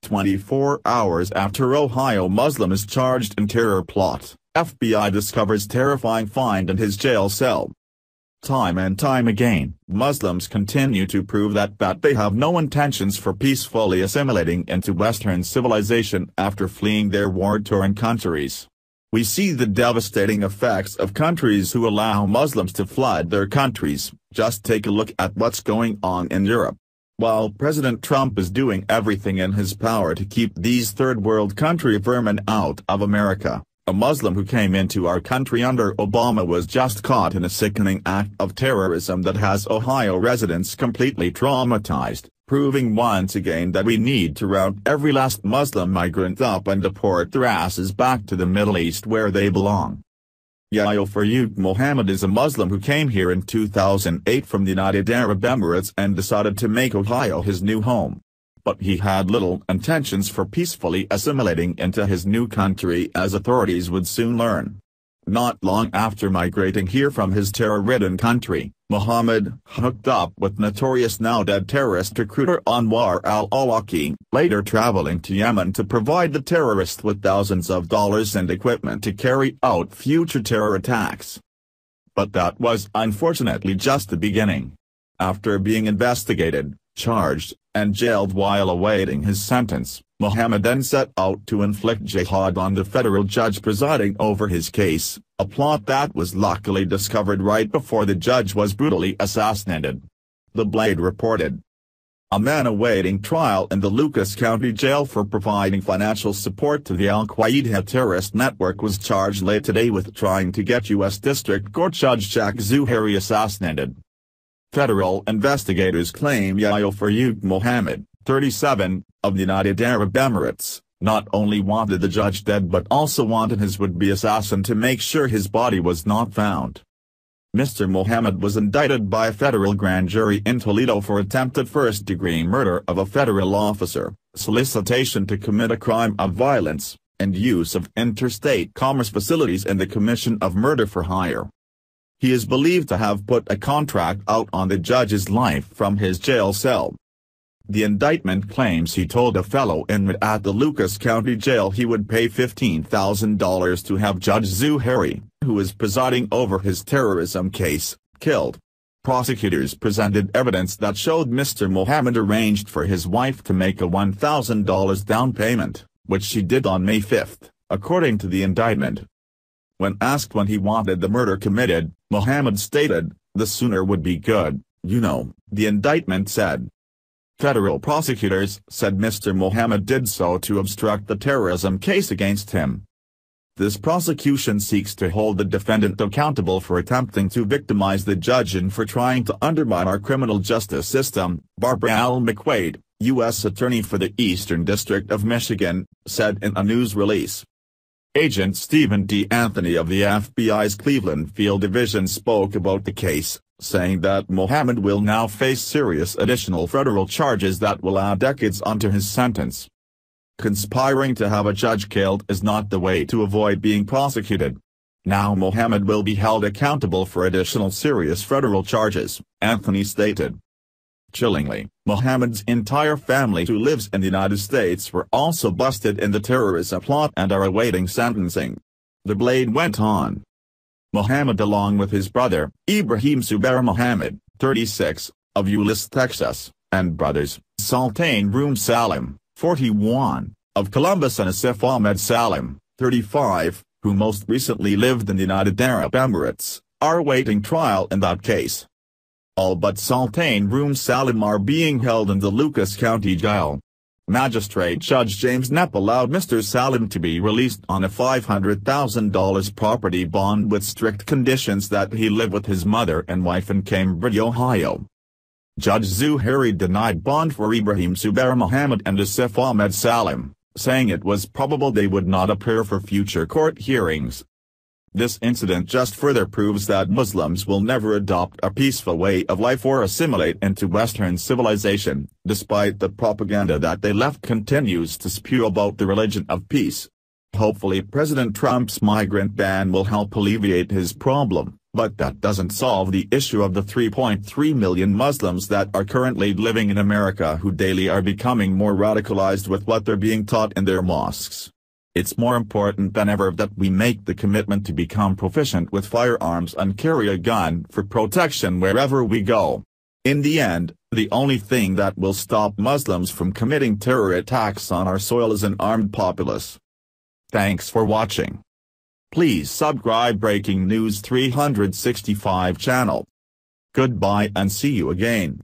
24 hours after Ohio Muslim is charged in terror plot, FBI discovers terrifying find in his jail cell. Time and time again, Muslims continue to prove that they have no intentions for peacefully assimilating into Western civilization after fleeing their war-torn countries. We see the devastating effects of countries who allow Muslims to flood their countries. Just take a look at what's going on in Europe. While President Trump is doing everything in his power to keep these third-world country vermin out of America, a Muslim who came into our country under Obama was just caught in a sickening act of terrorism that has Ohio residents completely traumatized, proving once again that we need to round every last Muslim migrant up and deport their asses back to the Middle East where they belong. Yahya Farouk Mohammed is a Muslim who came here in 2008 from the United Arab Emirates and decided to make Ohio his new home. But he had little intentions for peacefully assimilating into his new country, as authorities would soon learn. Not long after migrating here from his terror-ridden country, Mohammed hooked up with notorious now-dead terrorist recruiter Anwar al-Awlaki, later traveling to Yemen to provide the terrorist with thousands of dollars and equipment to carry out future terror attacks. But that was unfortunately just the beginning. After being investigated, charged, and jailed while awaiting his sentence, Mohammed then set out to inflict jihad on the federal judge presiding over his case, a plot that was luckily discovered right before the judge was brutally assassinated. The Blade reported. A man awaiting trial in the Lucas County Jail for providing financial support to the Al-Qaeda terrorist network was charged late today with trying to get U.S. District Court Judge Jack Zuhairi assassinated. Federal investigators claim Yahya Farouk Mohammed, 37, of the United Arab Emirates, not only wanted the judge dead but also wanted his would-be assassin to make sure his body was not found. Mr. Mohammed was indicted by a federal grand jury in Toledo for attempted first-degree murder of a federal officer, solicitation to commit a crime of violence, and use of interstate commerce facilities in the commission of murder for hire. He is believed to have put a contract out on the judge's life from his jail cell. The indictment claims he told a fellow inmate at the Lucas County Jail he would pay $15,000 to have Judge Zuhairi, who is presiding over his terrorism case, killed. Prosecutors presented evidence that showed Mr. Mohammed arranged for his wife to make a $1,000 down payment, which she did on May 5, according to the indictment. When asked when he wanted the murder committed, Mohammed stated, "The sooner would be good, you know," the indictment said. Federal prosecutors said Mr. Mohammed did so to obstruct the terrorism case against him. This prosecution seeks to hold the defendant accountable for attempting to victimize the judge and for trying to undermine our criminal justice system, Barbara L. McQuaid, U.S. Attorney for the Eastern District of Michigan, said in a news release. Agent Stephen D. Anthony of the FBI's Cleveland Field Division spoke about the case, saying that Mohammed will now face serious additional federal charges that will add decades onto his sentence. Conspiring to have a judge killed is not the way to avoid being prosecuted. Now Mohammed will be held accountable for additional serious federal charges, Anthony stated. Chillingly, Mohammed's entire family who lives in the United States were also busted in the terrorism plot and are awaiting sentencing. The Blade went on. Mohammed along with his brother, Ibrahim Zubair Mohammed, 36, of Euless, Texas, and brothers, Sultan Room Salim, 41, of Columbus and Asif Ahmed Salim, 35, who most recently lived in the United Arab Emirates, are awaiting trial in that case. All but Sultan Room Salim are being held in the Lucas County Jail. Magistrate Judge James Knapp allowed Mr. Salim to be released on a $500,000 property bond with strict conditions that he live with his mother and wife in Cambridge, Ohio. Judge Zuhairi denied bond for Ibrahim Zubair Mohammed and Asif Ahmed Salim, saying it was probable they would not appear for future court hearings. This incident just further proves that Muslims will never adopt a peaceful way of life or assimilate into Western civilization, despite the propaganda that they left continues to spew about the religion of peace. Hopefully President Trump's migrant ban will help alleviate his problem, But that doesn't solve the issue of the 3.3 million Muslims that are currently living in America who daily are becoming more radicalized with what they're being taught in their mosques. It's more important than ever that we make the commitment to become proficient with firearms and carry a gun for protection wherever we go. In the end, the only thing that will stop Muslims from committing terror attacks on our soil is an armed populace. Thanks for watching. Please subscribe Breaking News 365 channel. Goodbye and see you again.